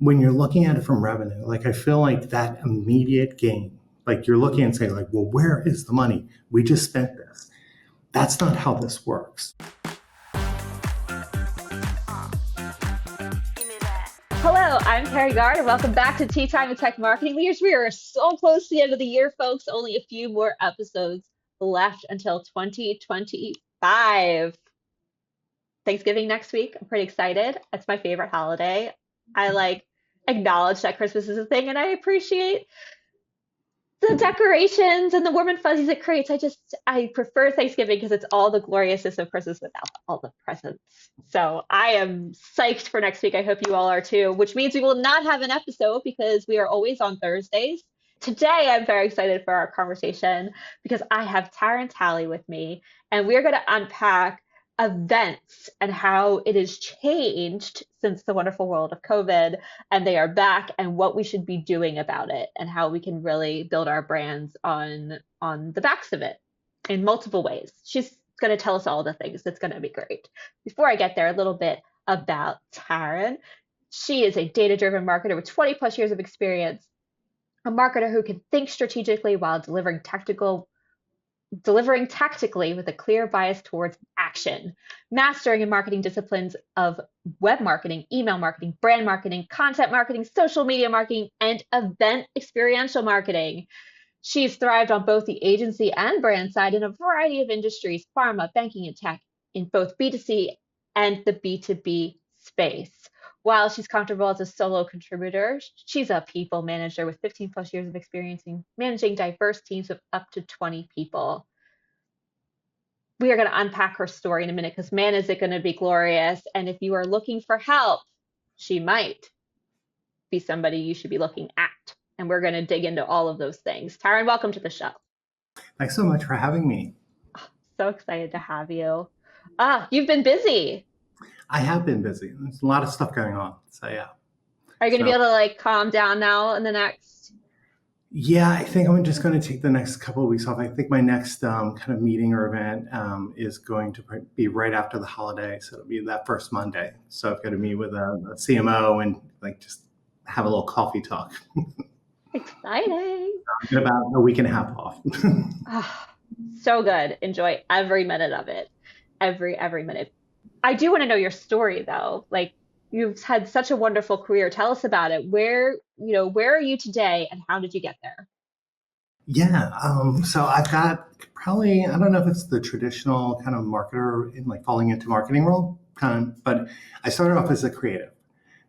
when you're looking at it from revenue, like I feel like that immediate gain, like you're looking and saying like, well, where is the money? We just spent this. That's not how this works. Hello, I'm Kerry Guard, and welcome back to Tea Time with Tech Marketing Leaders. We are so close to the end of the year, folks. Only a few more episodes left until 2025. Thanksgiving next week. I'm pretty excited. It's my favorite holiday. I acknowledge that Christmas is a thing, and I appreciate the decorations and the warm and fuzzies it creates. I prefer Thanksgiving because it's all the gloriousness of Christmas without all the presents. So I am psyched for next week. I hope you all are too, which means we will not have an episode because we are always on Thursdays. Today, I'm very excited for our conversation because I have Taryn Talley with me, and we're going to unpack events and how it has changed since the wonderful world of COVID, and they are back, and what we should be doing about it, and how we can really build our brands on the backs of it in multiple ways. She's going to tell us all the things. It's going to be great. Before I get there, a little bit about Taryn. She is a data-driven marketer with 20 plus years of experience, a marketer who can think strategically while delivering tactically with a clear bias towards action, mastering in marketing disciplines of web marketing, email marketing, brand marketing, content marketing, social media marketing, and event experiential marketing. She's thrived on both the agency and brand side in a variety of industries, pharma, banking, and tech, in both B2C and the B2B space. While she's comfortable as a solo contributor, she's a people manager with 15 plus years of experience in managing diverse teams of up to 20 people. We are going to unpack her story in a minute because, man, is it going to be glorious. And if you are looking for help, she might be somebody you should be looking at. And we're going to dig into all of those things. Taryn, welcome to the show. Thanks so much for having me. So excited to have you. You've been busy. I have been busy. There's a lot of stuff going on. So yeah. Are you going to be able to calm down now in the next? Yeah, I think I'm just going to take the next couple of weeks off. I think my next kind of meeting or event is going to be right after the holiday. So it'll be that first Monday. So I've got to meet with a CMO and just have a little coffee talk. Exciting. In about a week and a half off. So good. Enjoy every minute of it. Every minute. I do want to know your story though. You've had such a wonderful career. Tell us about it. Where are you today and how did you get there? Yeah. So I've got probably, I don't know if it's the traditional kind of marketer in falling into marketing role, but I started off as a creative.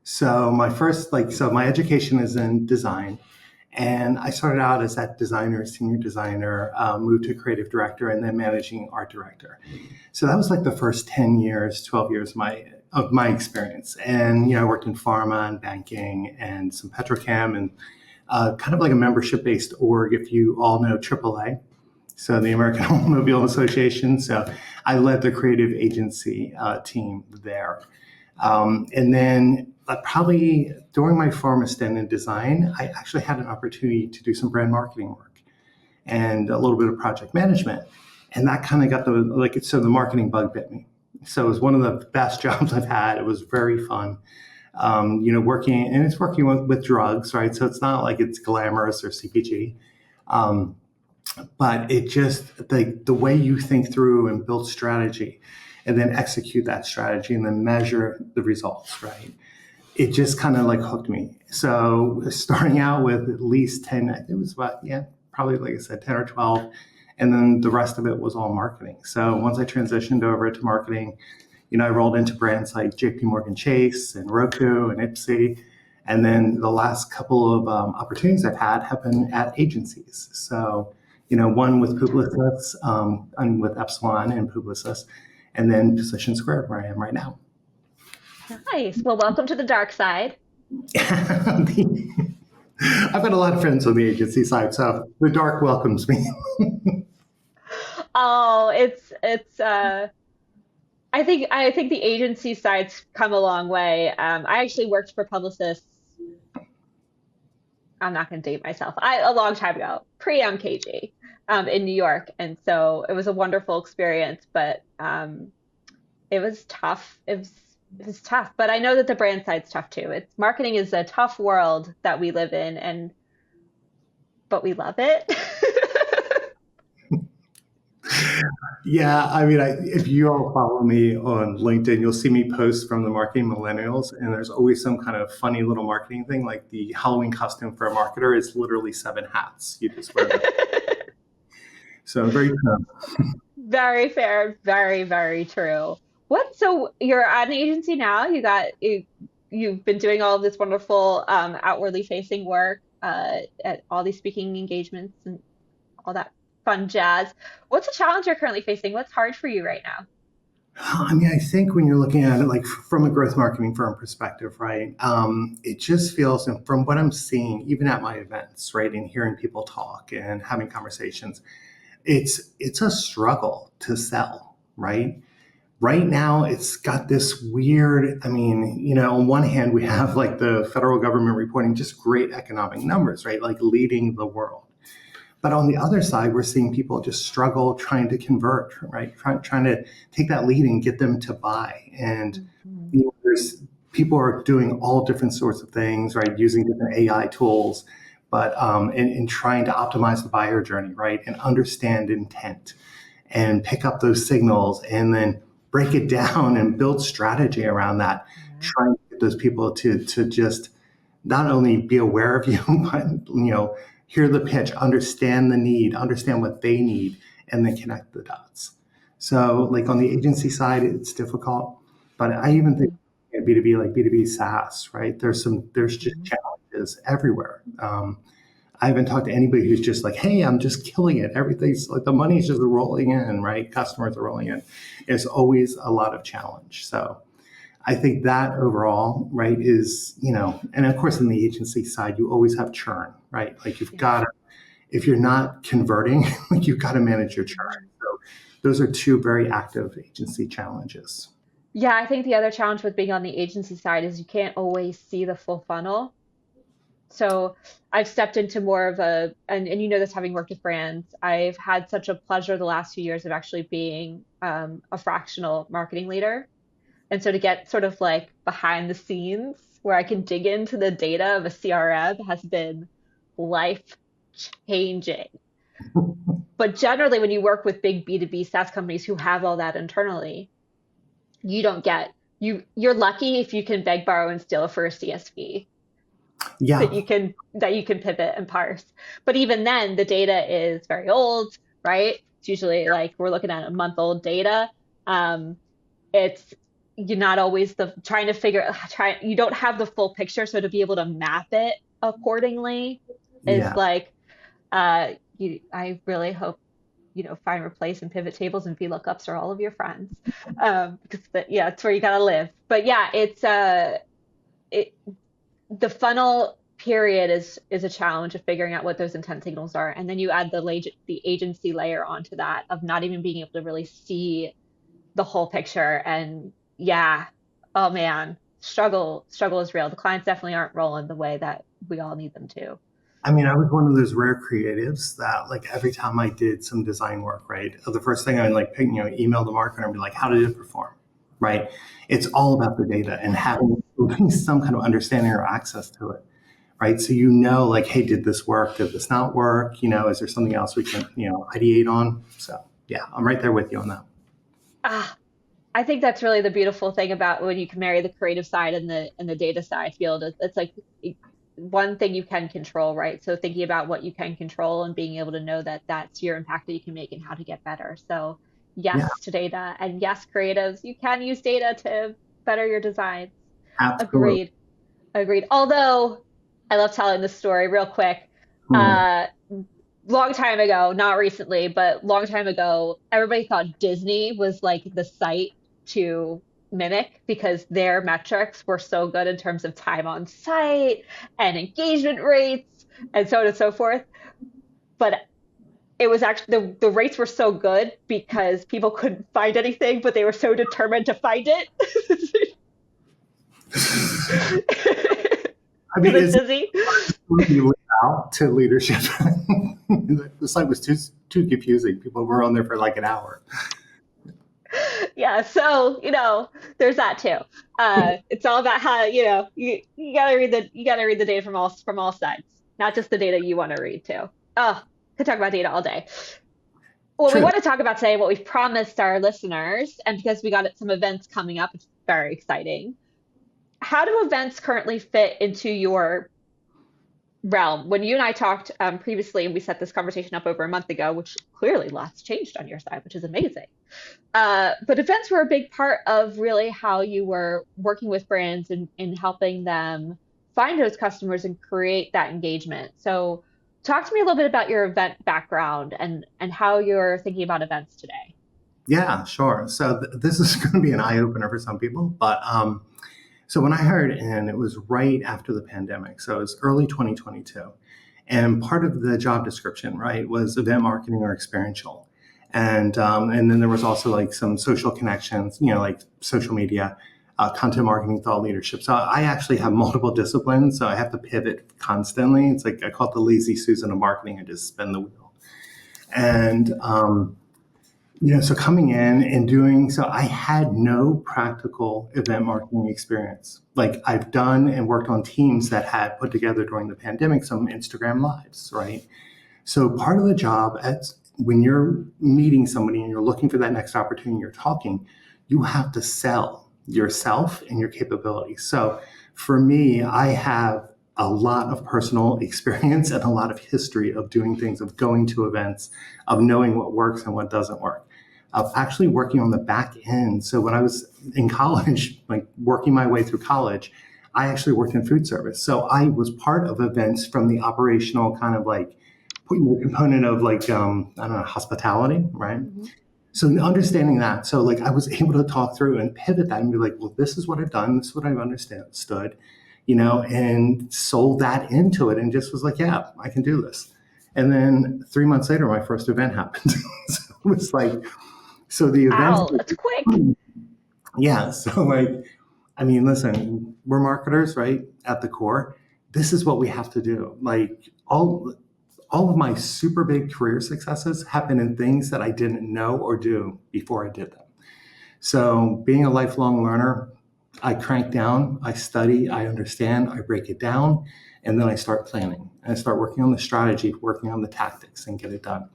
So my first, so my education is in design. And I started out as that designer, senior designer, moved to creative director, and then managing art director. So that was the first 10 years, 12 years of my experience. And, I worked in pharma and banking and some petrochem and kind of like a membership-based org, if you all know AAA, so the American Automobile Association. So I led the creative agency team there. And then probably during my pharma stint in design, I actually had an opportunity to do some brand marketing work and a little bit of project management. And that kind of got the marketing bug bit me. So it was one of the best jobs I've had. It was very fun. Working with drugs, right? So it's not like it's glamorous or CPG. But it just, the way you think through and build strategy and then execute that strategy and then measure the results, right? It just kind of hooked me. So starting out with at least 10, it was probably like I said, 10 or 12. And then the rest of it was all marketing. So once I transitioned over to marketing, I rolled into brands like JP Morgan Chase and Roku and Ipsy. And then the last couple of opportunities I've had have been at agencies. So, one with Publicis, and with Epsilon and Publicis, and then Position Squared, where I am right now. Nice. Well, welcome to the dark side. I've got a lot of friends on the agency side, so the dark welcomes me. Oh, I think the agency side's come a long way. I actually worked for Publicis. I'm not going to date myself. A long time ago, pre-MKG, in New York, and so it was a wonderful experience, but it was tough. It was it's tough, but I know that the brand side's tough too. It's marketing is a tough world that we live in, and but we love it. Yeah, I mean, if you all follow me on LinkedIn, you'll see me post from the Marketing Millennials, and there's always some kind of funny little marketing thing. Like the Halloween costume for a marketer is literally 7 hats. You just wear them. So very true. Very fair, very, very true. So you're at an agency now. You've been doing all of this wonderful outwardly facing work at all these speaking engagements and all that fun jazz. What's the challenge you're currently facing? What's hard for you right now? I mean, I think when you're looking at it like from a growth marketing firm perspective, right? It just feels, and from what I'm seeing, even at my events, right, and hearing people talk and having conversations, it's a struggle to sell, right? Right now, it's got this weird, I mean, on one hand, we have like the federal government reporting just great economic numbers, right? Like leading the world. But on the other side, we're seeing people just struggle trying to convert, right? Trying to take that lead and get them to buy. And Mhm. there's people are doing all different sorts of things, right? Using different AI tools, but in trying to optimize the buyer journey, right? And understand intent and pick up those signals and then break it down and build strategy around that, Yeah. trying to get those people to just not only be aware of you, but hear the pitch, understand the need, understand what they need, and then connect the dots. So, like on the agency side, it's difficult, but I even think Mhm. at B2B, like B2B SaaS, right? There's just Mhm. challenges everywhere. I haven't talked to anybody who's just like, hey, I'm just killing it. Everything's like the money's just rolling in, right? Customers are rolling in. It's always a lot of challenge. So I think that overall, right, is, and of course, in the agency side, you always have churn, right? Like you've Yes. got to, if you're not converting, like you've got to manage your churn. Mhm. So those are two very active agency challenges. Yeah, I think the other challenge with being on the agency side is you can't always see the full funnel. So I've stepped into more of and you know this having worked with brands, I've had such a pleasure the last few years of actually being a fractional marketing leader. And so to get sort of like behind the scenes where I can dig into the data of a CRM has been life changing. But generally, when you work with big B2B SaaS companies who have all that internally, you don't get you're lucky if you can beg, borrow, and steal for a CSV Yeah, that you can pivot and parse. But even then, the data is very old, right? It's usually like we're looking at a month old data. Um, it's you're not always the trying to try you don't have the full picture, so to be able to map it accordingly is yeah. like I really hope find replace and pivot tables and VLOOKUPs are all of your friends because yeah, it's where you gotta live. But yeah, it the funnel period is a challenge of figuring out what those intent signals are, and then you add the agency layer onto that of not even being able to really see the whole picture. And yeah, oh man, struggle is real. The clients definitely aren't rolling the way that we all need them to. I mean, I was one of those rare creatives that, like, every time I did some design work, right, the first thing I would like, email the marketer and be like, "How did it perform?" Right? It's all about the data and having some kind of understanding or access to it, right? So like, hey, did this work? Did this not work? Is there something else we can ideate on? So yeah, I'm right there with you on that. Ah, I think that's really the beautiful thing about when you can marry the creative side and the data side field. It's like one thing you can control, right? So thinking about what you can control and being able to know that that's your impact that you can make and how to get better. So Yeah, yes to data, and yes, creatives, you can use data to better your designs. absolutely. Agreed. Agreed. Although I love telling this story real quick. Hmm. Uh, long time ago, not recently, but long time ago, everybody thought Disney was like the site to mimic because their metrics were so good in terms of time on site and engagement rates and so on and so forth. But it was actually the rates were so good because people couldn't find anything, but they were so determined to find it. I Because mean, it's is Disney. you live out to leadership. The site was too confusing. People were on there for like an hour. Yeah, so there's that too. It's all about how you gotta read the data from all sides, not just the data you want to read too. Oh, could talk about data all day. Well, we True. want to talk about today what we've promised our listeners, and because we got some events coming up, it's very exciting. How do events currently fit into your realm? When you and I talked previously, and we set this conversation up over a month ago, which clearly lots changed on your side, which is amazing. But events were a big part of really how you were working with brands and helping them find those customers and create that engagement. So talk to me a little bit about your event background and how you're thinking about events today. Yeah, sure. So this is going to be an eye opener for some people, but so when I hired in, it was right after the pandemic. So it was early 2022. And part of the job description, right, was event marketing or experiential. And then there was also like some social connections, like social media, content marketing, thought leadership. So I actually have multiple disciplines. So I have to pivot constantly. It's like I call it the lazy Susan of marketing. I just spin the wheel. And so coming in and doing, so I had no practical event marketing experience. Like I've done and worked on teams that had put together during the pandemic some Instagram lives, right? So part of the job when you're meeting somebody and you're looking for that next opportunity, you're talking, you have to sell yourself and your capabilities. So for me, I have a lot of personal experience and a lot of history of doing things, of going to events, of knowing what works and what doesn't work, of actually working on the back end. So when I was in college, like working my way through college, I actually worked in food service. So I was part of events from the operational kind of like component of like, I don't know, hospitality, right? Mhm. So understanding that, so like I was able to talk through and pivot that and be like, well, this is what I've done, this is what I've understood, and sold that into it and just was like, yeah, I can do this. And then 3 months later, my first event happened. So it was like, so the event, Ow, that's quick. yeah. So like, I mean, listen, we're marketers, right? At the core, this is what we have to do. Like all of my super big career successes happen in things that I didn't know or do before I did them. So being a lifelong learner, I crank down, I study, I understand, I break it down, and then I start planning. And I start working on the strategy, working on the tactics, and get it done.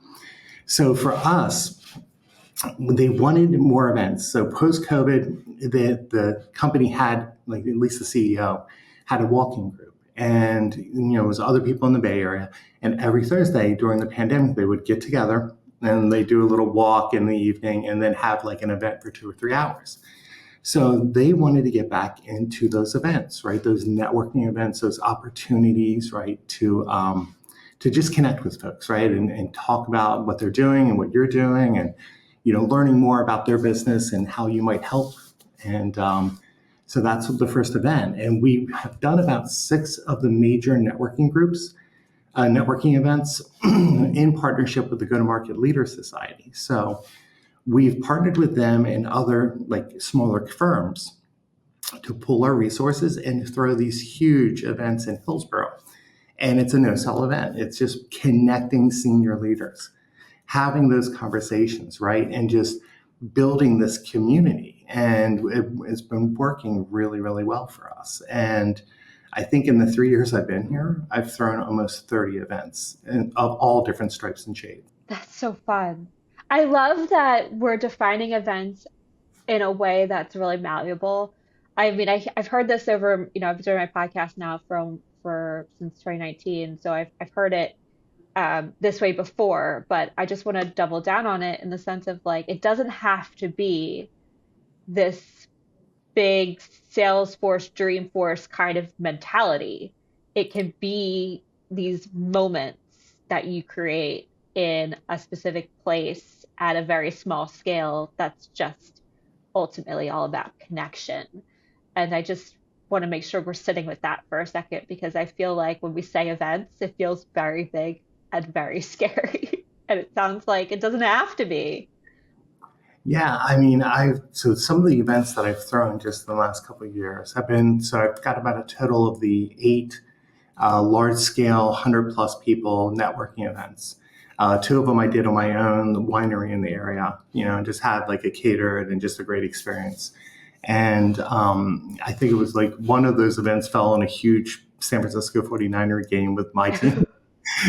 So for us, they wanted more events. So post COVID, the company had, like at least the CEO, had a walking group, and it was other people in the Bay Area. And every Thursday during the pandemic, they would get together and they do a little walk in the evening, and then have like an event for 2 or 3 hours. So they wanted to get back into those events, right? Those networking events, those opportunities, right? To just connect with folks, right? And talk about what they're doing and what you're doing, and learning more about their business and how you might help. And so that's the first event. And we have done about 6 of the major networking groups, networking events in partnership with the Go-to-Market Leaders Society. So we've partnered with them and other like smaller firms to pool our resources and throw these huge events in Hillsborough. And it's a no-sell event. It's just connecting senior leaders, having those conversations, right? And just building this community. And it's been working really, really well for us. And I think in the 3 years I've been here, I've thrown almost 30 events of all different stripes and shades. That's so fun. I love that we're defining events in a way that's really malleable. I mean, I've heard this over, I've been doing my podcast now for since 2019, so I've heard it this way before, but I just want to double down on it in the sense of like it doesn't have to be this big Salesforce, Dreamforce kind of mentality. It can be these moments that you create in a specific place at a very small scale that's just ultimately all about connection. And I just want to make sure we're sitting with that for a second because I feel like when we say events, it feels very big and very scary. And it sounds like it doesn't have to be. Yeah, I mean, so some of the events that I've thrown just in the last couple of years have been, so I've got about a total of the 8 large scale, 100 plus people networking events. Two of them I did on my own, the winery in the area, and just had like a catered and just a great experience. And I think it was like one of those events fell on a huge San Francisco 49er game with my team.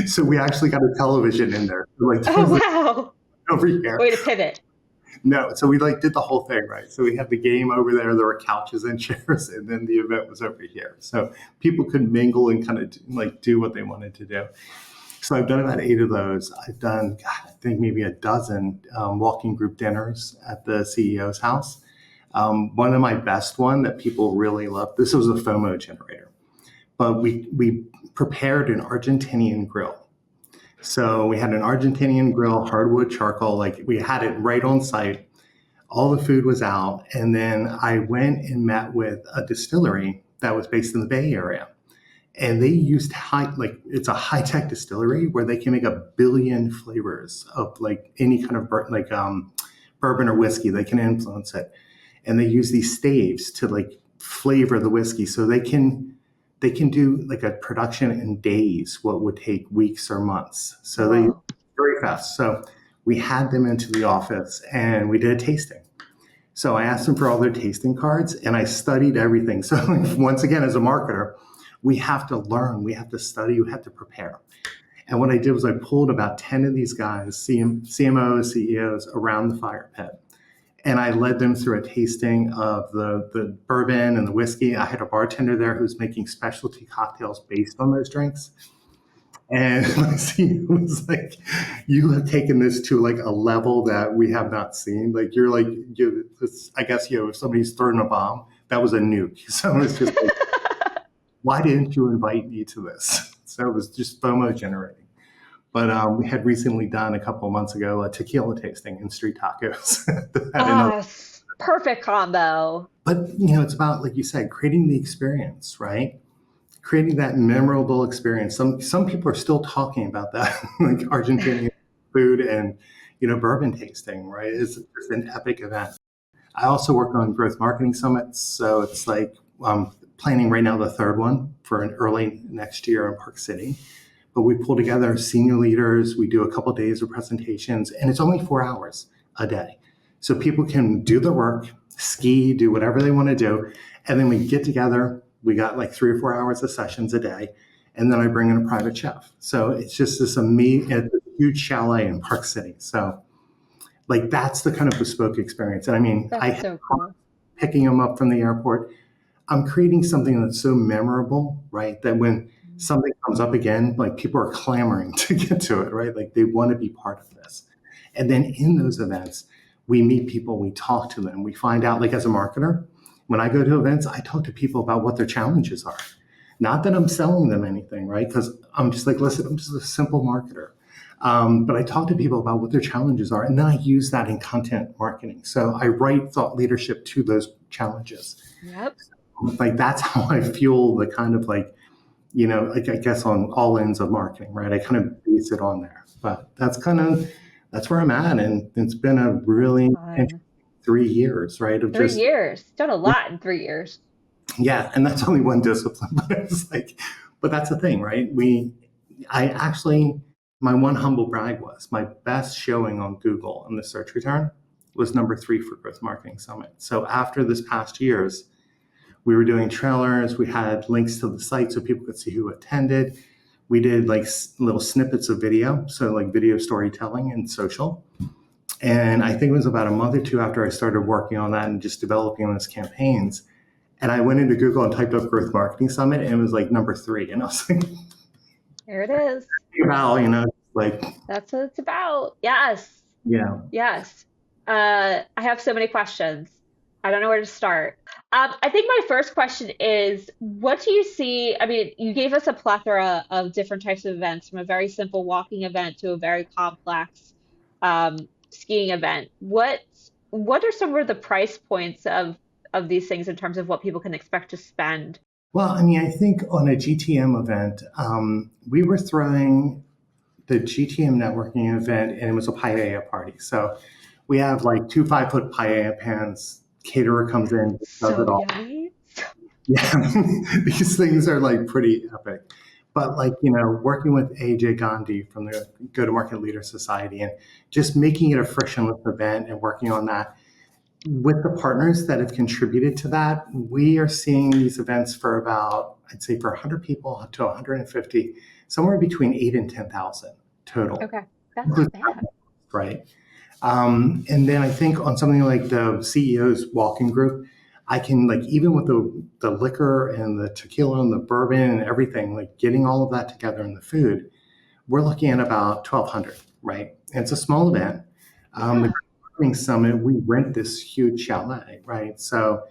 So we actually got a television in there. Like, there Oh, was wow. over here. Way to pivot. No, so we like did the whole thing, right? So we had the game over there, there were couches and chairs, and then the event was over here. So people could mingle and kind of like do what they wanted to do. So I've done about 8 of those. I've done, God, I think maybe a dozen walking group dinners at the CEO's house. One of my best one that people really loved, this was a FOMO generator, but we prepared an Argentinian grill. So we had an Argentinian grill, hardwood charcoal, like we had it right on site. All the food was out. And then I went and met with a distillery that was based in the Bay Area. And they used it's a high-tech distillery where they can make 1 billion flavors of like any kind of bourbon or whiskey. They can influence it. And they use these staves to like flavor the whiskey. So they can do like a production in days, what would take weeks or months. So they very fast. So we had them into the office and we did a tasting. So I asked them for all their tasting cards and I studied everything. So once again, as a marketer, we have to learn, we have to study, we have to prepare. And what I did was I pulled about 10 of these guys, CMOs, CEOs, around the fire pit. And I led them through a tasting of the bourbon and the whiskey. I had a bartender there who was making specialty cocktails based on those drinks. And my CEO was like, you have taken this to like a level that we have not seen. Like I guess, if somebody's throwing a bomb, that was a nuke. So it was just like, why didn't you invite me to this? So it was just FOMO generating. But we had recently done a couple of months ago a tequila tasting and street tacos. Perfect combo. But it's about, like you said, creating the experience, right? Creating that memorable experience. Some people are still talking about that, like Argentinian food and bourbon tasting, right? It's an epic event. I also work on growth marketing summits, so it's like planning right now the 3rd one for an early next year in Park City. But we pull together senior leaders. We do a couple of days of presentations, and it's only 4 hours a day. So people can do the work, ski, do whatever they want to do. And then we get together. We got like 3 or 4 hours of sessions a day. And then I bring in a private chef. So it's just this amazing, huge chalet in Park City. So like that's the kind of bespoke experience. And I mean, That's so cool. Picking them up from the airport. I'm creating something that's so memorable, right? That when something comes up again, like people are clamoring to get to it, right? Like they want to be part of this. And then in those events, we meet people, we talk to them, we find out, like as a marketer, when I go to events, I talk to people about what their challenges are. Not that I'm selling them anything, right? Because I'm just like, listen, I'm just a simple marketer. But I talk to people about what their challenges are, and then I use that in content marketing. So I write thought leadership to those challenges. Yep. Like that's how I fuel the kind of like, like I guess on all ends of marketing, right? I kind of base it on there. But that's where I'm at. And it's been a really interesting 3 years, right? Of 3 years. Done a lot in 3 years. Yeah. And that's only one discipline. But it's like, but that's the thing, right? My one humble brag was my best showing on Google in the search return was number 3 for Growth Marketing Summit. So after this past years, we were doing trailers. We had links to the site so people could see who attended. We did like little snippets of video, so like video storytelling and social. And I think it was about a month or 2 after I started working on that and just developing those campaigns. And I went into Google and typed up Growth Marketing Summit, and it was like number 3. And I was like, there it is. Wow, like that's what it's about. Yes. Yeah. Yes. I have so many questions. I don't know where to start. I think my first question is, what do you see? I mean, you gave us a plethora of different types of events, from a very simple walking event to a very complex skiing event. What are some of the price points of these things in terms of what people can expect to spend? Well, I mean, I think on a GTM event, we were throwing the GTM networking event, and it was a paella party. So we have like 2 5-foot paella pans. Caterer comes in, does it all. Yummy. Yeah, these things are like pretty epic. But like, working with AJ Gandhi from the Go-to-Market Leader Society and just making it a frictionless event and working on that with the partners that have contributed to that, we are seeing these events for about, I'd say for 100 people to 150, somewhere between 8 and 10,000 total. Okay, that's not bad. Right. And then I think on something like the CEO's walking group, I can like, even with the liquor and the tequila and the bourbon and everything, like getting all of that together and the food, we're looking at about 1,200, right? And it's a small event. The Yeah. Marketing Summit, we rent this huge chalet, right? So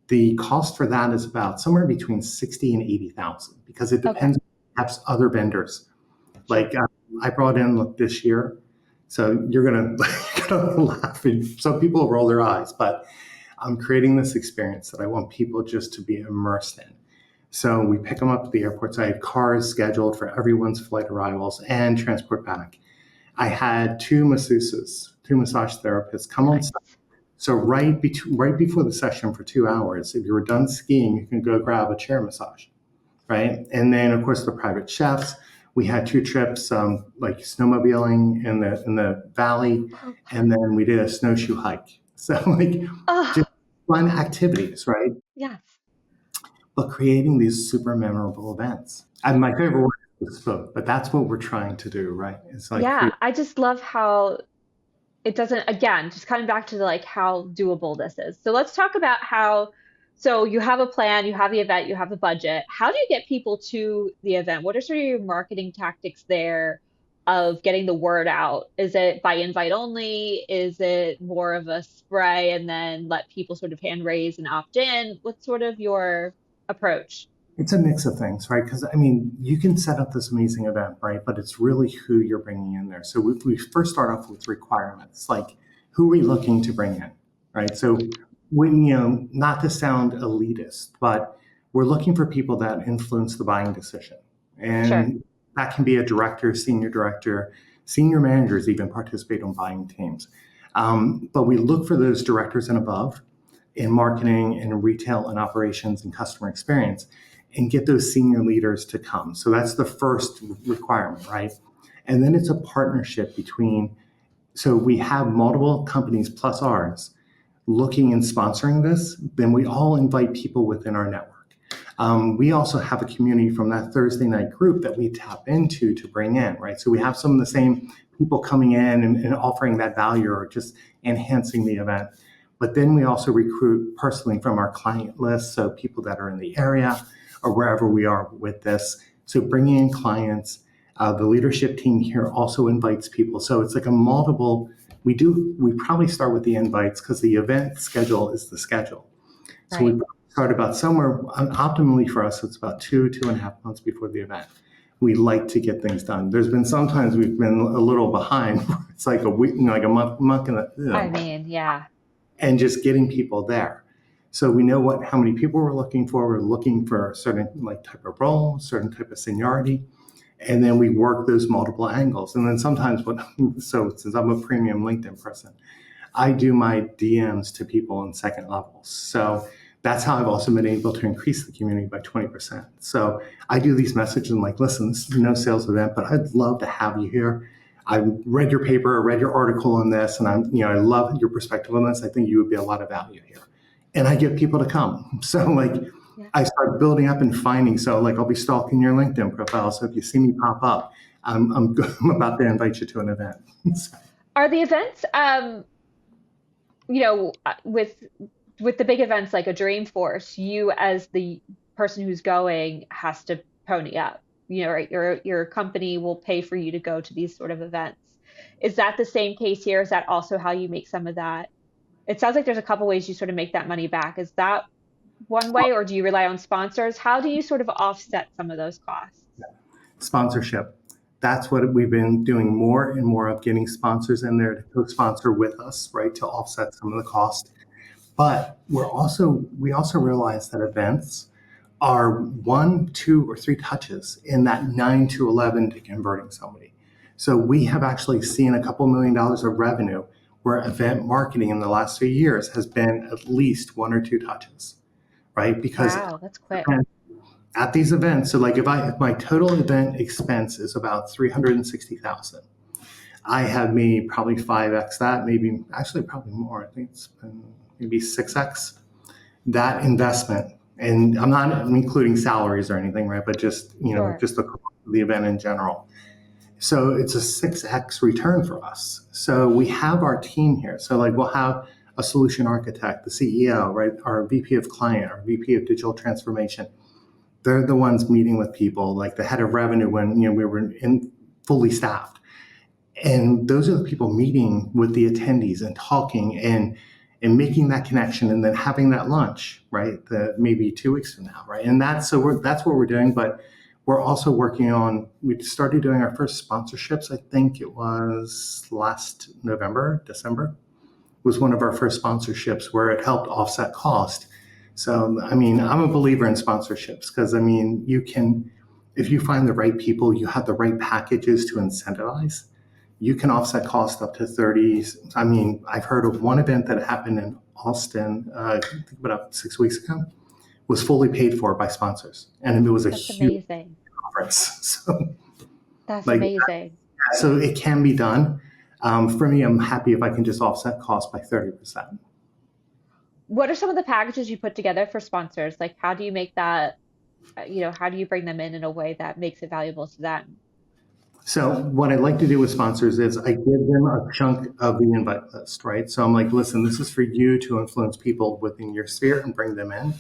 the cost for that is about somewhere between 60 and 80,000 because it Okay. depends on perhaps other vendors. Sure. Like I brought in this year, so you're gonna, you're gonna laugh and some people roll their eyes, but I'm creating this experience that I want people just to be immersed in. So we pick them up at the airport. So I had cars scheduled for everyone's flight arrivals and transport back. I had two masseuses, two massage therapists come on Nice. site. So right before the session for 2 hours, if you were done skiing, you can go grab a chair massage, right? And then of course the private chefs. We had two trips, like snowmobiling in the valley, and then we did a snowshoe hike. So like Oh, just fun activities, right? yes. But creating these super memorable events. And my favorite word is bespoke, but that's what we're trying to do, right? It's like Yeah, create. I just love how it doesn't, again, just coming back to like how doable this is. So let's talk about how, so you have a plan, you have the event, you have the budget. How do you get people to the event? What are sort of your marketing tactics there of getting the word out? Is it by invite only? Is it more of a spray and then let people sort of hand raise and opt in? What's sort of your approach? It's a mix of things, right? Because I mean, you can set up this amazing event, right? But it's really who you're bringing in there. So we first start off with requirements, like who are we looking to bring in, right? So when not to sound elitist, but we're looking for people that influence the buying decision, Sure. and that can be a director, senior managers even participate on buying teams. But we look for those directors and above in marketing and retail and operations and customer experience and get those senior leaders to come. So that's the first requirement, right? And then it's a partnership between, so we have multiple companies plus ours looking and sponsoring this, then we all invite people within our network. We also have a community from that Thursday night group that we tap into to bring in, right? So we have some of the same people coming in and offering that value or just enhancing the event. But then we also recruit personally from our client list, so people that are in the area or wherever we are with this. So bringing in clients, the leadership team here also invites people. So it's like a multiple. We probably start with the invites because the event schedule is the schedule. So Right. we start about somewhere, optimally for us, it's about 2.5 months before the event. We like to get things done. There's been sometimes we've been a little behind. It's like a week, like a month and I mean, yeah. and just getting people there. So we know how many people we're looking for. We're looking for a certain like type of role, certain type of seniority, and then we work those multiple angles. And then sometimes so since I'm a premium LinkedIn person, I do my DMs to people in second levels. So that's how I've also been able to increase the community by 20%. So I do these messages and like, listen, this is no sales event, but I'd love to have you here. I read your paper, read your article on this, and I love your perspective on this. I think you would be a lot of value here. And I get people to come. So like Yeah. I start building up and finding. So like I'll be stalking your LinkedIn profile. So if you see me pop up, I'm about to invite you to an event. So, Are the events, with the big events like a Dreamforce, you as the person who's going has to pony up. Right? Your company will pay for you to go to these sort of events. Is that the same case here? Is that also how you make some of that? It sounds like there's a couple ways you sort of make that money back. Is that one way, or do you rely on sponsors? How do you sort of offset some of those costs? sponsorship. That's what we've been doing more and more of, getting sponsors in there to co-sponsor with us, right, to offset some of the cost. But we also realize that events are 1, 2, or 3 touches in that 9 to 11 to converting somebody. So we have actually seen a couple $1 million of revenue where event marketing in the last few years has been at least 1 or 2 touches, right? Because Wow, that's quick. at these events, so like if my total event expense is about 360,000, I have made probably 5x that, maybe actually probably more. I think it's been maybe 6x that investment. And I'm not including salaries or anything, right? But just, Sure. just the cost of the event in general. So it's a 6x return for us. So we have our team here. So like we'll have a solution architect, the CEO, right? Our VP of client, our VP of digital transformation. They're the ones meeting with people, like the head of revenue when we were fully staffed. And those are the people meeting with the attendees and talking and making that connection and then having that lunch, right? Maybe 2 weeks from now, right? And that's what we're doing. But we're also working on. We started doing our first sponsorships. I think it was last December was one of our first sponsorships where it helped offset cost. So I mean, I'm a believer in sponsorships because I mean, you can, if you find the right people, you have the right packages to incentivize, you can offset cost up to 30. I mean, I've heard of one event that happened in Austin, I think about 6 weeks ago, was fully paid for by sponsors. And it was a That's huge amazing. conference. So, That's like, amazing. so it can be done. For me, I'm happy if I can just offset cost by 30%. What are some of the packages you put together for sponsors? Like, how do you make that, how do you bring them in a way that makes it valuable to them? So what I like to do with sponsors is I give them a chunk of the invite list, right? So I'm like, listen, this is for you to influence people within your sphere and bring them in.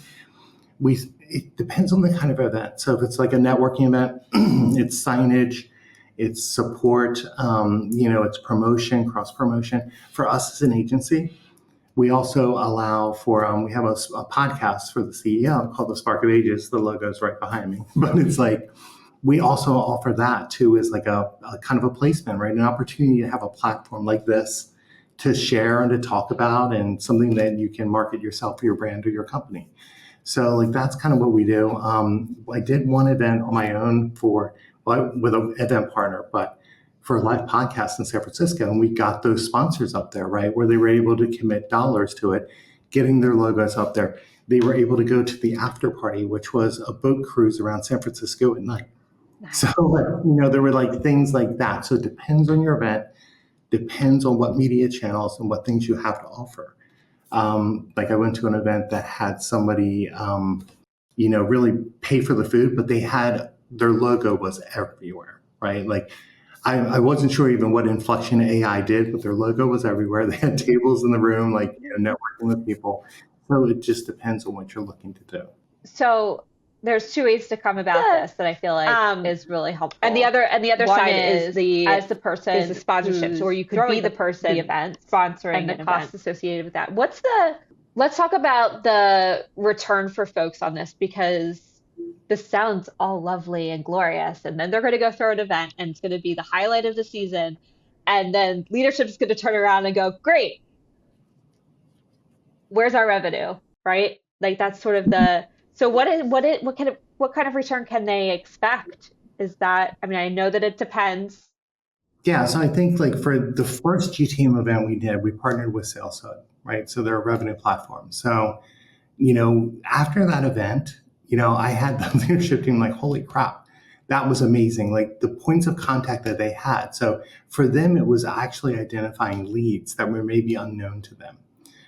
It depends on the kind of event. So if it's like a networking event, it's signage, it's support, it's promotion, cross promotion. For us as an agency, we also allow for, we have a podcast for the CEO called The Spark of Ages. The logo's right behind me, but it's like, we also offer that too as like a kind of a placement, right? An opportunity to have a platform like this to share and to talk about and something that you can market yourself, your brand, or your company. So like that's kind of what we do. I did one event on my own with an event partner, but for a live podcast in San Francisco, and we got those sponsors up there, right, where they were able to commit dollars to it, getting their logos up there. They were able to go to the after party, which was a boat cruise around San Francisco at night. Nice. So, there were like things like that. So it depends on your event, depends on what media channels and what things you have to offer. Like I went to an event that had somebody, really pay for the food, but they had their logo was everywhere, right? Like I wasn't sure even what Inflection AI did, but their logo was everywhere. They had tables in the room, like networking with people. So it just depends on what you're looking to do. So there's two ways to come about this that I feel like is really helpful. And the other One side is is as the person is the sponsorships, where you could be the person event sponsoring and the an costs event. associated with that. Let's talk about the return for folks on this, because this sounds all lovely and glorious, and then they're going to go throw an event and it's going to be the highlight of the season, and then leadership is going to turn around and go, great, where's our revenue, right? Like that's sort of so what kind of return can they expect? Is that, I mean, I know that it depends. Yeah, so I think like for the first GTM event we did, we partnered with SalesHub, right? So they're a revenue platform. So, after that event, I had the leadership team like, holy crap, that was amazing. Like the points of contact that they had. So for them, it was actually identifying leads that were maybe unknown to them.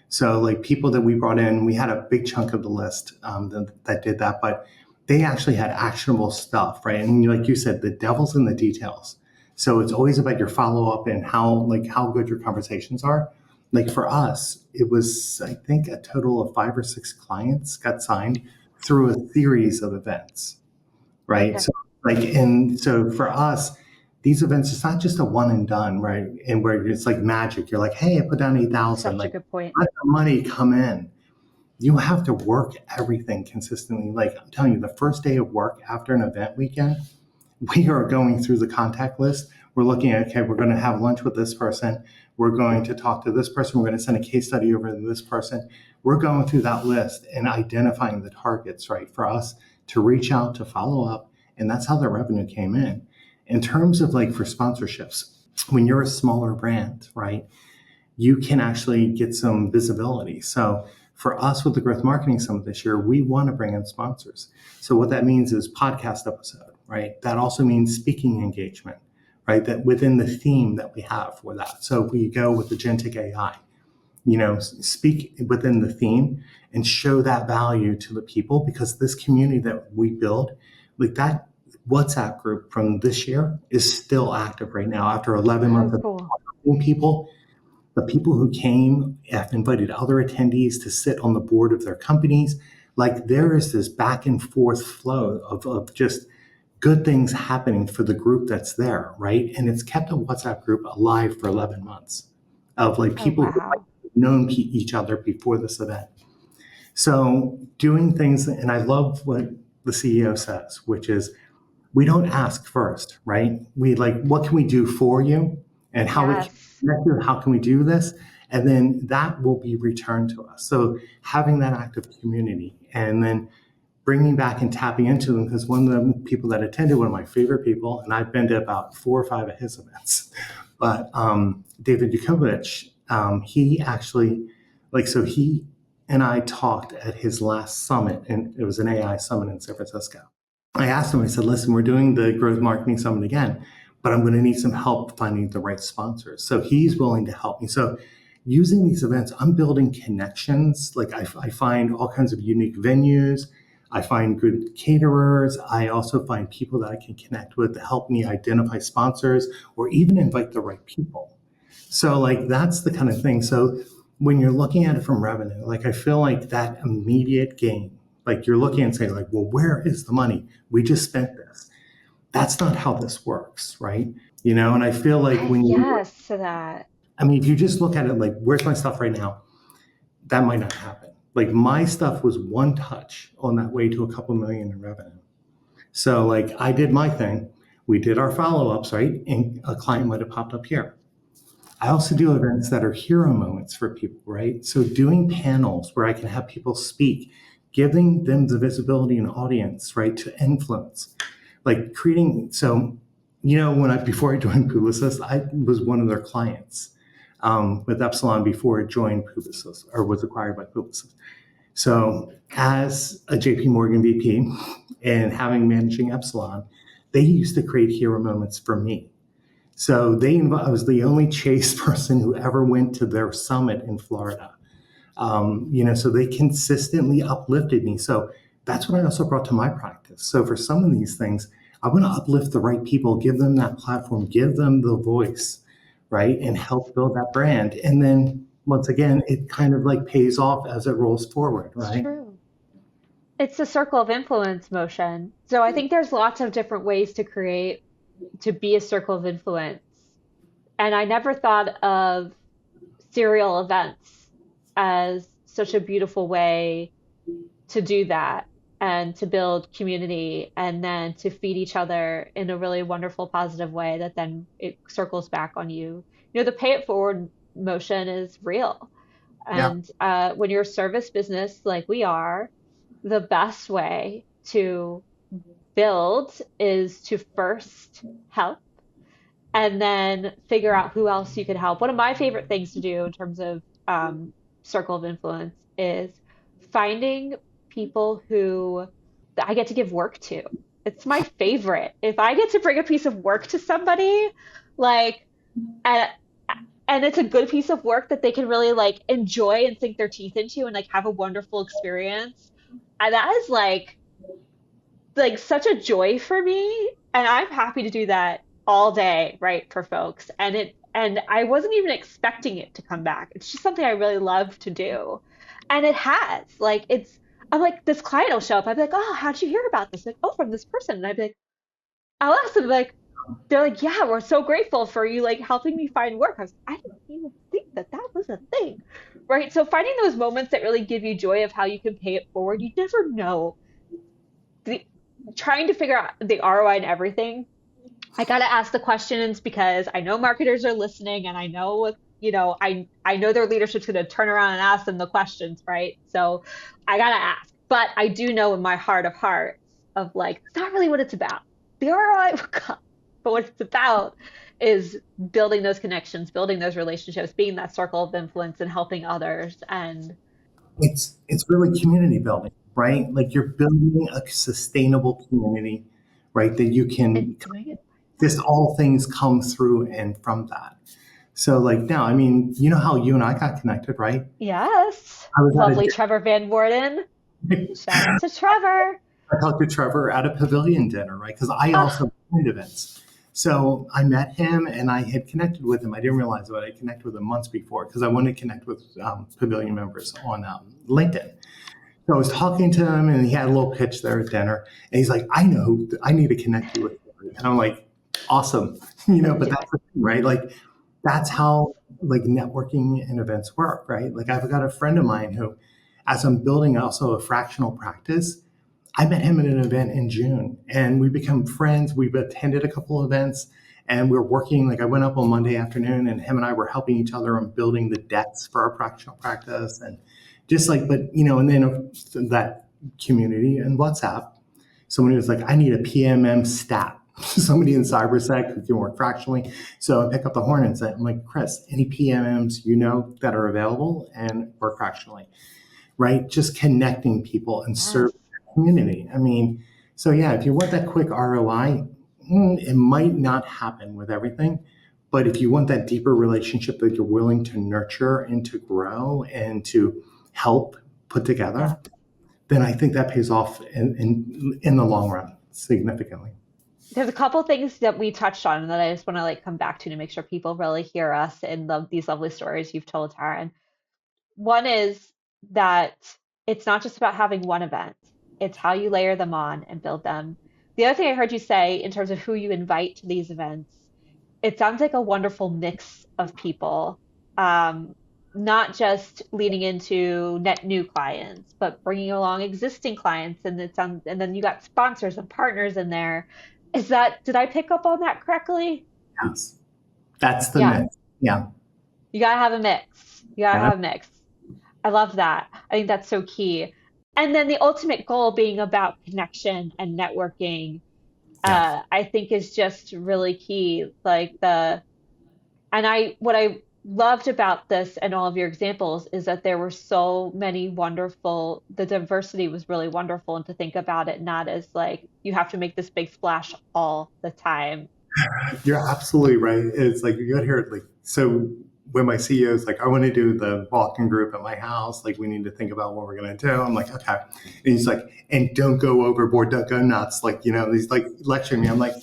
So like people that we brought in, we had a big chunk of the list that did that, but they actually had actionable stuff, right? And like you said, the devil's in the details. So it's always about your follow-up and how good your conversations are. Like for us, it was, I think, a total of 5 or 6 clients got signed through a series of events, right? Okay. So for us, these events, it's not just a one and done, right? And where it's like magic. You're like, hey, I put down 8,000. Such a Like, good point. let the money come in. You have to work everything consistently. Like I'm telling you, the first day of work after an event weekend, we are going through the contact list. We're looking at, okay, we're going to have lunch with this person. We're going to talk to this person. We're going to send a case study over to this person. We're going through that list and identifying the targets, right, for us to reach out, to follow up. And that's how the revenue came in. In terms of like for sponsorships, when you're a smaller brand, right, you can actually get some visibility. So For us with the Growth Marketing Summit this year, we want to bring in sponsors. So what that means is podcast episode, right? That also means speaking engagement, right? That within the theme that we have for that. So we go with agentic AI, speak within the theme and show that value to the people, because this community that we build, like that WhatsApp group from this year is still active right now after 11 Oh, months of cool. people. The people who came have invited other attendees to sit on the board of their companies. Like there is this back and forth flow of just good things happening for the group that's there, right? And it's kept a WhatsApp group alive for 11 months of like Oh, people who might wow. have known each other before this event. So doing things, and I love what the CEO says, which is we don't ask first, right? We like, what can we do for you? And how we can Yes. connect you, how can we do this? And then that will be returned to us. So having that active community and then bringing back and tapping into them, because one of the people that attended, one of my favorite people, and I've been to about 4 or 5 of his events, but David Yukovich, he actually, so he and I talked at his last summit, and it was an AI summit in San Francisco. I asked him, I said, listen, we're doing the Growth Marketing Summit again, but I'm going to need some help finding the right sponsors. So he's willing to help me. So using these events, I'm building connections. Like I find all kinds of unique venues. I find good caterers. I also find people that I can connect with to help me identify sponsors or even invite the right people. So like that's the kind of thing. So when you're looking at it from revenue, like I feel like that immediate gain, like you're looking and saying like, well, where is the money? We just spent this. That's not how this works, right? And I feel like when you, Yes to that. I mean, if you just look at it like, where's my stuff right now? That might not happen. Like my stuff was one touch on that way to a couple million in revenue. So like I did my thing. We did our follow-ups, right? And a client might have popped up here. I also do events that are hero moments for people, right? So doing panels where I can have people speak, giving them the visibility and audience, right, to influence, like creating. So, before I joined Publicis, I was one of their clients with Epsilon before it joined Publicis or was acquired by Publicis. So, as a JP Morgan VP and having managing Epsilon, they used to create hero moments for me. So I was the only Chase person who ever went to their summit in Florida. So they consistently uplifted me. So that's what I also brought to my practice. So for some of these things, I want to uplift the right people, give them that platform, give them the voice, right? And help build that brand. And then once again, it kind of like pays off as it rolls forward, It's right? true. It's the circle of influence motion. So I think there's lots of different ways to be a circle of influence. And I never thought of serial events as such a beautiful way to do that and to build community and then to feed each other in a really wonderful, positive way that then it circles back on you. The pay it forward motion is real. Yeah. And when you're a service business like we are, the best way to build is to first help and then figure out who else you could help. One of my favorite things to do in terms of circle of influence is finding people who that I get to give work to. It's my favorite. If I get to bring a piece of work to somebody, like, and and it's a good piece of work that they can really like enjoy and sink their teeth into and like have a wonderful experience, and that is like such a joy for me, and I'm happy to do that all day, right, for folks. And I wasn't even expecting it to come back. It's just something I really love to do. And it has. I'm like, this client will show up. I'd be like, oh, how'd you hear about this? Like, oh, from this person. And I'd be like, I'll ask them like, they're like, yeah, we're so grateful for you like helping me find work. I didn't even think that that was a thing. Right. So finding those moments that really give you joy of how you can pay it forward, you never know the trying to figure out the ROI and everything. I gotta ask the questions because I know marketers are listening, and I know I know their leadership's gonna turn around and ask them the questions, right? So I gotta ask. But I do know in my heart of hearts of like, it's not really what it's about. The ROI will come, but what it's about is building those connections, building those relationships, being that circle of influence and helping others. And It's really community building, right? Like you're building a sustainable community, right? That you And can doing it. just all things come through and from that. So like now, I mean, you know how you and I got connected, right? Yes. I was Lovely Trevor Van Worden. Shout out to Trevor. I talked to Trevor at a pavilion dinner, right? Because I Oh, also attend events. So I met him and I had connected with him. I didn't realize it, but I connected with him months before because I wanted to connect with pavilion members on LinkedIn. So I was talking to him and he had a little pitch there at dinner. And he's like, I know, I need to connect you with him. And I'm like, awesome. But do that's it. the thing, right? Like, that's how like networking and events work, right? Like I've got a friend of mine who, as I'm building also a fractional practice, I met him at an event in June and we become friends. We've attended a couple of events and we're working. Like I went up on Monday afternoon and him and I were helping each other on building the decks for our fractional practice. And just like, but, and then that community in WhatsApp, somebody was like, I need a PMM stat. Somebody in cybersec who can work fractionally. So I pick up the horn and say, I'm like, Chris, any PMMs that are available and work fractionally, right? Just connecting people and Yes. serving the community. I mean, so yeah, if you want that quick ROI, it might not happen with everything. But if you want that deeper relationship that you're willing to nurture and to grow and to help put Yeah. together, then I think that pays off in the long run significantly. There's a couple things that we touched on that I just want to like come back to make sure people really hear us and love these lovely stories you've told, Taryn. One is that it's not just about having one event, it's how you layer them on and build them. The other thing I heard you say in terms of who you invite to these events, it sounds like a wonderful mix of people, um, not just leaning into net new clients, but bringing along existing clients. And it sounds, and then you got sponsors and partners in there. Did I pick up on that correctly? Yes, that's the Yeah, myth. Yeah. you gotta have a mix. You gotta Yeah. have a mix. I love that. I think that's so key. And then the ultimate goal being about connection and networking, Yeah. I think is just really key. What I loved about this and all of your examples is that there were so many the diversity was really wonderful, and to think about it not as like you have to make this big splash all the time. You're absolutely right. It's like you got to hear it. Like, so when my CEO is like, I want to do the walking group at my house, like, we need to think about what we're going to do. I'm like, okay. And he's like, and don't go overboard, don't go nuts. Like, he's like lecturing me. I'm like,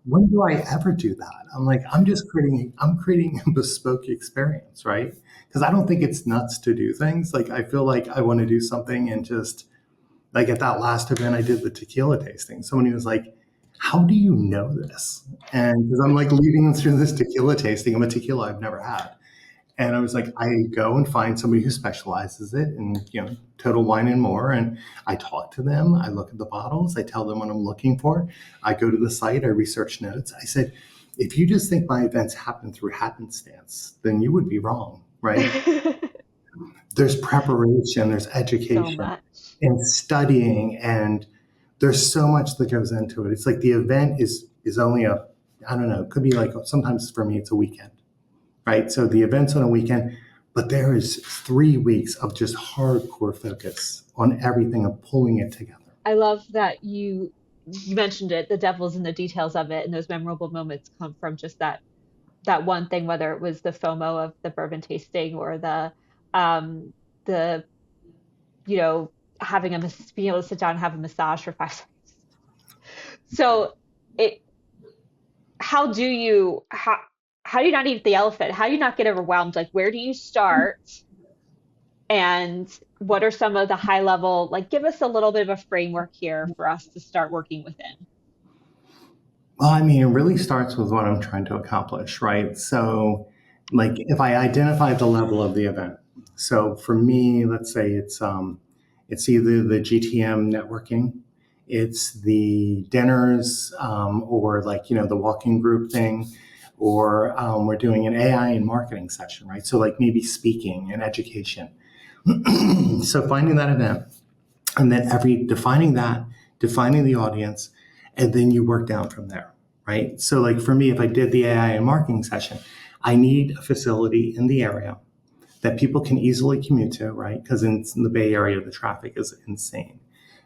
when do I ever do that? I'm like, I'm creating a bespoke experience, right? Because I don't think it's nuts to do things. Like, I feel like I want to do something and just, like at that last event, I did the tequila tasting. Somebody was like, how do you know this? And because I'm like leading them through this tequila tasting of a tequila I've never had. And I was like, I go and find somebody who specializes it in, total wine and more. And I talk to them. I look at the bottles. I tell them what I'm looking for. I go to the site. I research notes. I said, if you just think my events happen through happenstance, then you would be wrong, right? There's preparation, there's So education much. and studying, and there's so much that goes into it. It's like the event is only I don't know, it could be like sometimes for me it's a weekend, right? So the event's on a weekend, but there is 3 weeks of just hardcore focus on everything and pulling it together. I love that you mentioned it, the devil's in the details of it, and those memorable moments come from just that one thing, whether it was the FOMO of the bourbon tasting or um the you know having being able to sit down and have a massage for 5 seconds. So it how do you how do you not eat the elephant? How do you not get overwhelmed? Like where do you start? And what are some of the high level, like give us a little bit of a framework here for us to start working within. Well, I mean, it really starts with what I'm trying to accomplish, right? So, like, if I identify the level of the event, so for me, let's say it's either the GTM networking, it's the dinners, or like the walking group thing, or we're doing an AI and marketing session, right? So, like maybe speaking and education. So, finding that event, and then defining the audience, and then you work down from there, right? So like for me, if I did the AI and marketing session, I need a facility in the area that people can easily commute to, right? Because in the Bay Area, the traffic is insane.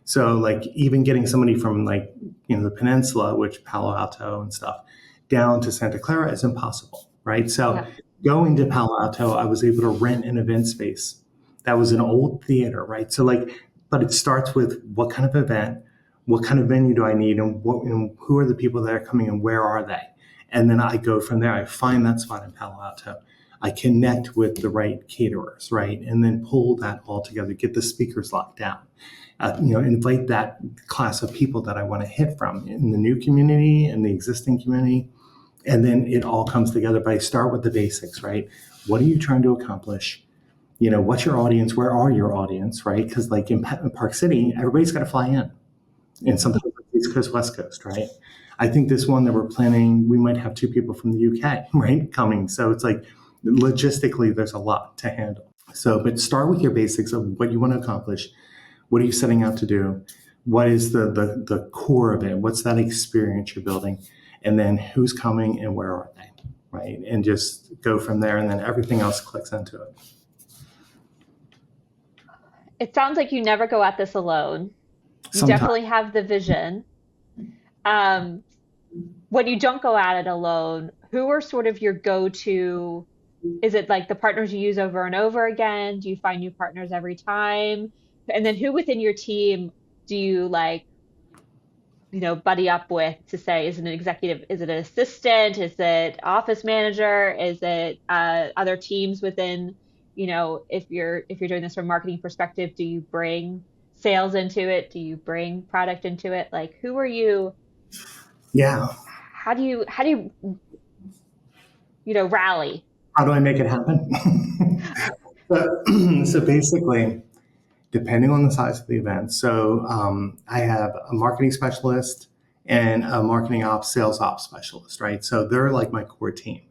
So like even getting somebody from like, the peninsula, which Palo Alto and stuff, down to Santa Clara is impossible, right? So Yeah. going to Palo Alto, I was able to rent an event space that was an old theater, right? So like, but it starts with what kind of event, what kind of venue do I need, and who are the people that are coming and where are they? And then I go from there. I find that spot in Palo Alto. I connect with the right caterers, right? And then pull that all together, get the speakers locked down. Invite that class of people that I want to hit from in the new community and the existing community. And then it all comes together. But I start with the basics, right? What are you trying to accomplish? What's your audience? Where are your audience, right? Because like in Park City, everybody's got to fly in. And sometimes East Coast, West Coast, right? I think this one that we're planning, we might have 2 people from the UK, right, coming. So it's like logistically, there's a lot to handle. So, but start with your basics of what you want to accomplish. What are you setting out to do? What is the core of it? What's that experience you're building? And then who's coming and where are they, right? And just go from there, and then everything else clicks into it. It sounds like you never go at this alone. You Sometimes, definitely have the vision. Um, when you don't go at it alone, who are sort of your go-to? Is it like the partners you use over and over again? Do you find new partners every time? And then who within your team do you like, buddy up with to say, is it an executive? Is it an assistant? Is it office manager? Is it other teams within, if you're doing this from a marketing perspective, do you bring sales into it? Do you bring product into it? Like, who are you? yeah. How do you rally? How do I make it happen? So basically, depending on the size of the event. So I have a marketing specialist and a marketing ops, sales ops specialist, right? So they're like my core team.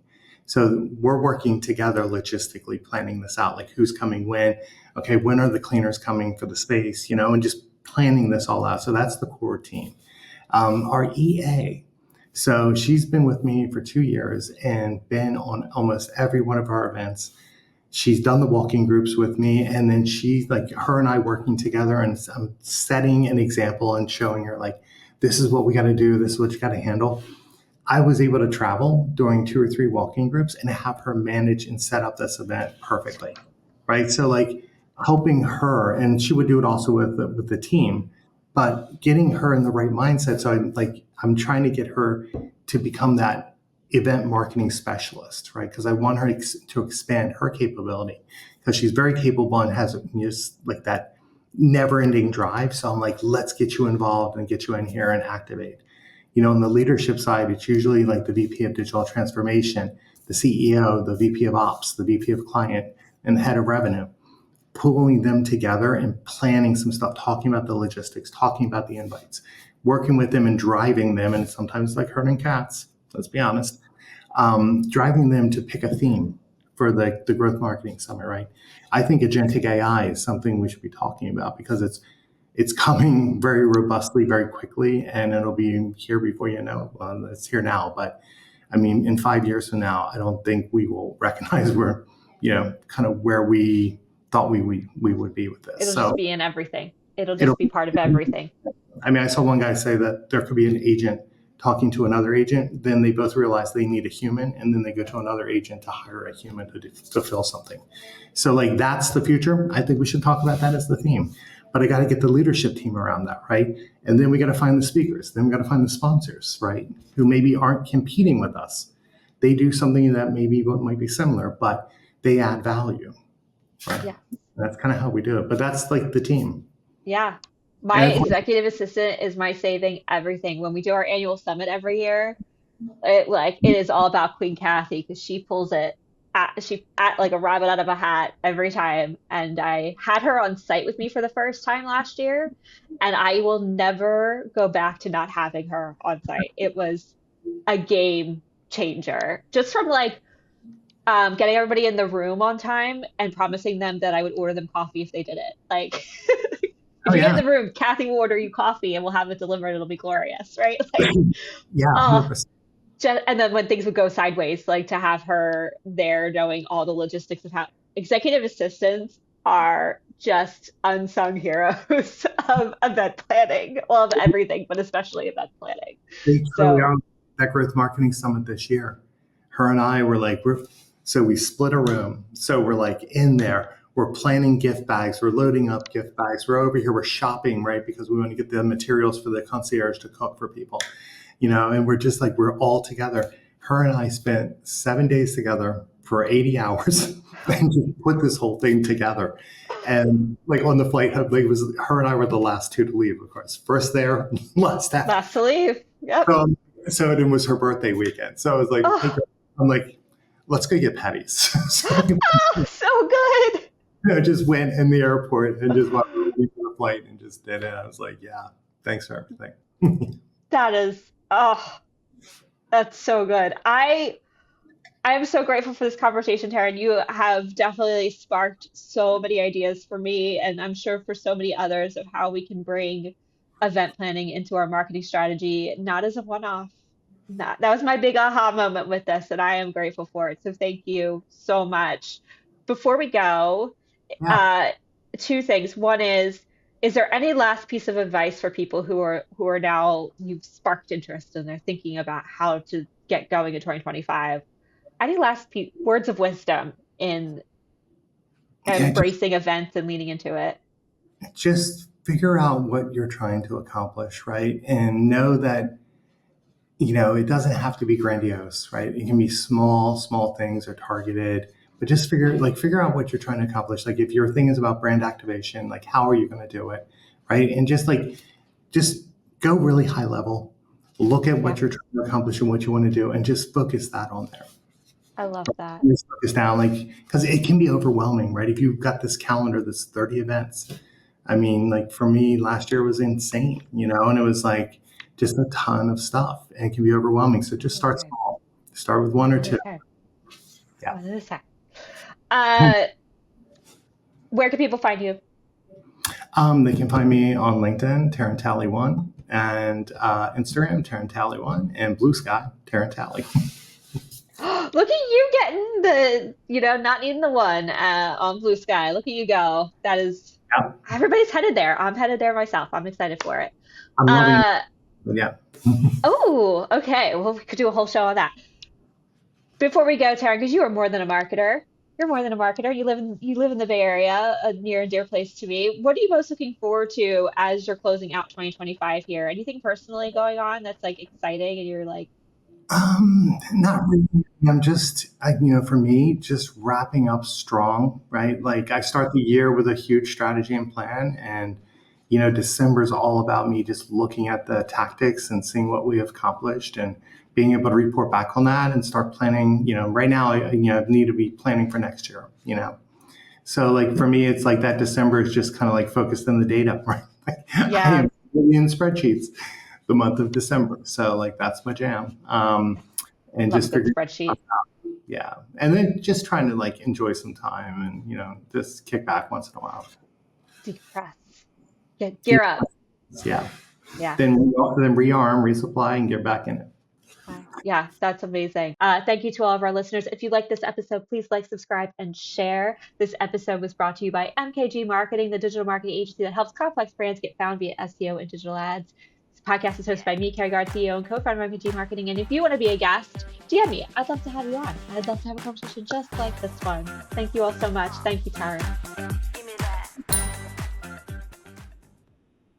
So we're working together logistically, planning this out, like who's coming when, okay, when are the cleaners coming for the space, and just planning this all out. So that's the core team. Our EA, so she's been with me for 2 years and been on almost every one of our events. She's done the walking groups with me, and then she's like her and I working together, and I'm setting an example and showing her like, this is what we got to do, this is what you got to handle. I was able to travel during 2 or 3 walking groups and have her manage and set up this event perfectly, right? So like helping her, and she would do it also with the team, but getting her in the right mindset. So I'm trying to get her to become that event marketing specialist, right? Because I want her to expand her capability, because she's very capable and has just like that never-ending drive. So I'm like, let's get you involved and get you in here and activate. On the leadership side, it's usually like the VP of digital transformation, the CEO, the VP of ops, the VP of client, and the head of revenue, pulling them together and planning some stuff, talking about the logistics, talking about the invites, working with them and driving them. And sometimes like herding cats, let's be honest, driving them to pick a theme for the growth marketing summit, right? I think agentic AI is something we should be talking about, because it's coming very robustly, very quickly, and it'll be here before you know. Well, it's here now, but I mean, in 5 years from now, I don't think we will recognize where, kind of where we thought we would be with this. It'll just So be in everything. It'll it'll. just be part of everything. I mean, I saw one guy say that there could be an agent talking to another agent, then they both realize they need a human, and then they go to another agent to hire a human to fill something. So like that's the future. I think we should talk about that as the theme. But I got to get the leadership team around that, right? And then we got to find the speakers. Then we got to find the sponsors, right? Who maybe aren't competing with us. They do something that maybe might be similar, but they add value, right? Yeah. That's kind of how we do it. But that's like the team. Yeah. My And executive assistant is my saving everything. When we do our annual summit every year, it is all about Queen Kathy, because she pulls it at like a rabbit out of a hat every time. And I had her on site with me for the first time last year, and I will never go back to not having her on site. It was a game changer, just from like getting everybody in the room on time and promising them that I would order them coffee if they did it. Like, oh if you get in yeah, the room, Kathy will order you coffee and we'll have it delivered. It'll be glorious, right? Like, yeah, uh, 100%. and then when things would go sideways, like to have her there knowing all the logistics of how executive assistants are just unsung heroes of event planning, well, of everything, but especially event planning. They truly So are. That growth marketing summit this year. Her and I were like, so we split a room. So we're like in there. We're planning gift bags. We're loading up gift bags. We're over here. We're shopping, right? Because we want to get the materials for the concierge to cook for people, and we're just like, we're all together. Her and I spent 7 days together for 80 hours and just put this whole thing together. And like on the flight hub, like, it was her and I were the last two to leave, of course. First there, last out. last to leave. Yep. So it was her birthday weekend. So I was like, hey, Oh, girl, I'm like, let's go get patties. So oh, so good. I just went in the airport and just went to the flight and just did it. I was like, yeah, thanks for everything. That is, oh, that's so good. I am so grateful for this conversation, Taryn. You have definitely sparked so many ideas for me, and I'm sure for so many others of how we can bring event planning into our marketing strategy, not as a one-off. That was my big aha moment with this, and I am grateful for it. So thank you so much. Before we go, Yeah. uh, two things. One is there any last piece of advice for people who are now you've sparked interest and they're thinking about how to get going in 2025? Any last words of wisdom in Yeah, embracing events and leaning into it? just figure out what you're trying to accomplish, right? And know that, it doesn't have to be grandiose, right? It can be small things or targeted, but just figure out what you're trying to accomplish. Like if your thing is about brand activation, like how are you going to do it, right? And just go really high level, look at Yeah, what you're trying to accomplish and what you want to do, and just focus that on there. I love that. Just focus down, like, because it can be overwhelming, right? If you've got this calendar, this 30 events. I mean, like for me, last year was insane, and it was like just a ton of stuff, and it can be overwhelming. So just start Okay. small. Start with one or One at two. a time. Yeah. One at a time. Uh, where can people find you? They can find me on LinkedIn, Taryn Talley 1, and Instagram, Taryn Talley 1, and Blue Sky, Taryn Talley. Look at you getting not needing the one on Blue Sky. Look at you go. That is, Yeah, everybody's headed there. I'm headed there myself. I'm excited for it. I'm loving Uh, it. Yeah. oh, okay. Well, we could do a whole show on that. Before we go, Taryn, because you are more than a marketer. You're more than a marketer. You live in the Bay Area, a near and dear place to me. What are you most looking forward to as you're closing out 2025 here? Anything personally going on that's like exciting and you're like, Not really. I'm just, for me, just wrapping up strong, right? Like I start the year with a huge strategy and plan, and December is all about me just looking at the tactics and seeing what we have accomplished and being able to report back on that and start planning. Right now, I need to be planning for next year. So like for me, it's like that December is just kind of like focused on the data, right? I yeah, am really in spreadsheets the month of December. So like that's my jam. And love a just good figuring spreadsheet. stuff out. Yeah. And then just trying to like enjoy some time and, just kick back once in a while. Decompress. Get Yeah. gear up. Yeah. Yeah. Then rearm, resupply, and get back in it. Yeah, that's amazing. Thank you to all of our listeners. If you like this episode, please like, subscribe, and share. This episode was brought to you by MKG Marketing, the digital marketing agency that helps complex brands get found via SEO and digital ads. This podcast is hosted by me, Kerry Guard, CEO and co-founder of MKG Marketing. And if you want to be a guest, DM me. I'd love to have you on. I'd love to have a conversation just like this one. Thank you all so much. Thank you, Taryn.